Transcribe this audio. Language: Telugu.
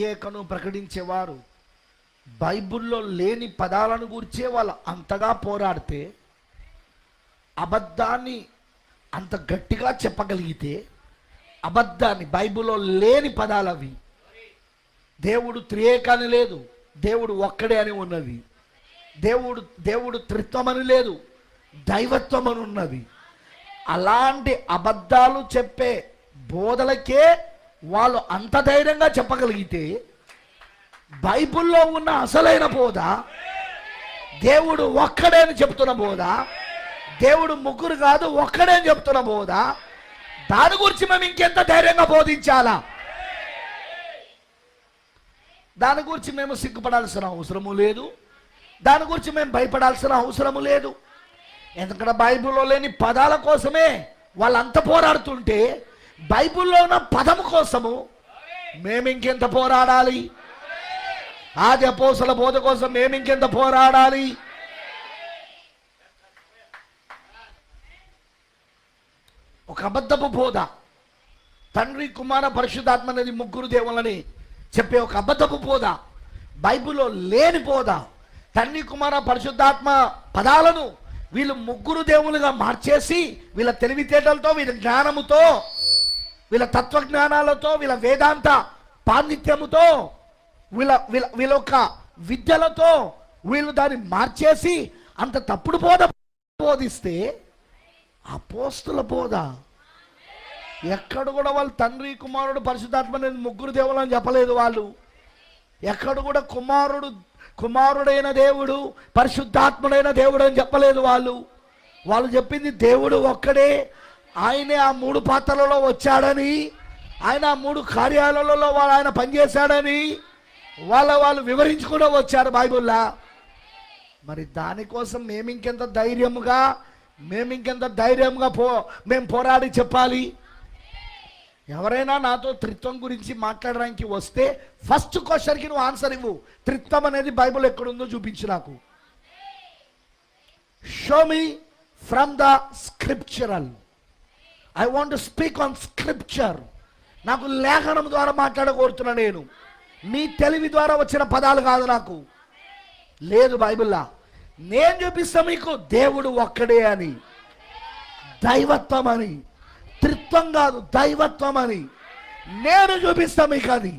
ఏకను ప్రకటించేవారు బైబిల్లో లేని పదాలను గురించే వాళ్ళు అంతగా పోరాడితే, అబద్ధాన్ని అంత గట్టిగా చెప్పగలిగితే, అబద్ధాన్ని బైబిల్లో లేని పదాలు అవి. దేవుడు త్రియేకాని లేదు, దేవుడు ఒక్కడే అని ఉన్నది. దేవుడు త్రిత్వం అని లేదు, దైవత్వం అని ఉన్నది. అలాంటి అబద్ధాలు చెప్పే బోధలకే వాళ్ళు అంత ధైర్యంగా చెప్పగలిగితే, బైబిల్లో ఉన్న అసలైన బోధ, దేవుడు ఒక్కడే అని చెప్తున్న బోధ, దేవుడు ముగ్గురు కాదు ఒక్కడే అని చెప్తున్న బోధ, దాని గురించి మేము ఇంకెంత ధైర్యంగా బోధించాలా? దాని గురించి మేము సిగ్గుపడాల్సిన అవసరము లేదు, దాని గురించి మేము భయపడాల్సిన అవసరము లేదు. ఎందుకంటే బైబిల్లో లేని పదాల కోసమే వాళ్ళంత పోరాడుతుంటే, బైబిల్లో ఉన్న పదము కోసము మేము ఇంకెంత పోరాడాలి? ఆది అపోస్తలుల బోధ కోసం మేము ఇంకెంత పోరాడాలి? ఒక అబద్ధపు బోధ, తండ్రి కుమార పరిశుద్ధాత్మ అనేది ముగ్గురు దేవుళ్ళని చెప్పే ఒక అబద్ధపు బోధ, బైబిల్లో లేని బోధ. తండ్రి కుమార పరిశుద్ధాత్మ పదాలను వీళ్ళు ముగ్గురు దేవులుగా మార్చేసి, వీళ్ళ తెలివితేటలతో, వీళ్ళ జ్ఞానముతో, వీళ్ళ తత్వజ్ఞానాలతో, వీళ్ళ వేదాంత పాండిత్యముతో, వీళ్ళ యొక్క విద్యలతో వీళ్ళు దాన్ని మార్చేసి అంత తప్పుడు బోధ బోధిస్తే, అపోస్తుల బోధ ఎక్కడ కూడా వాళ్ళు తండ్రి కుమారుడు పరిశుద్ధాత్మ అనేది ముగ్గురు దేవులు అని చెప్పలేదు. వాళ్ళు ఎక్కడ కూడా కుమారుడైన దేవుడు పరిశుద్ధాత్ముడైన దేవుడు అని చెప్పలేదు. వాళ్ళు చెప్పింది దేవుడు ఒక్కడే, ఆయనే ఆ మూడు పాత్రలలో వచ్చాడని, ఆయన ఆ మూడు కార్యాలలో ఆయన పనిచేశాడని వాళ్ళు వివరించుకుంటూ వచ్చారు బైబిల్లా. మరి దానికోసం మేము ఇంకెంత ధైర్యంగా మేము పోరాడి చెప్పాలి? ఎవరైనా నాతో త్రిత్వం గురించి మాట్లాడడానికి వస్తే ఫస్ట్ క్వశ్చన్కి నువ్వు ఆన్సర్ ఇవ్వు. త్రిత్వం అనేది బైబిల్ ఎక్కడుందో చూపించు నాకు. Show me from the scriptural. I want to speak on scripture. నాకు లేఖనం ద్వారా మాట్లాడకూరుతున్నా నేను, మీ తెలివి ద్వారా వచ్చిన పదాలు కాదు. నాకు లేదు బైబిల్లా. నేను చూపిస్తా మీకు దేవుడు ఒక్కడే అని, దైవత్వం అని, త్రిత్వం కాదు దైవత్వం అని నేను చూపిస్తా మీకు. అది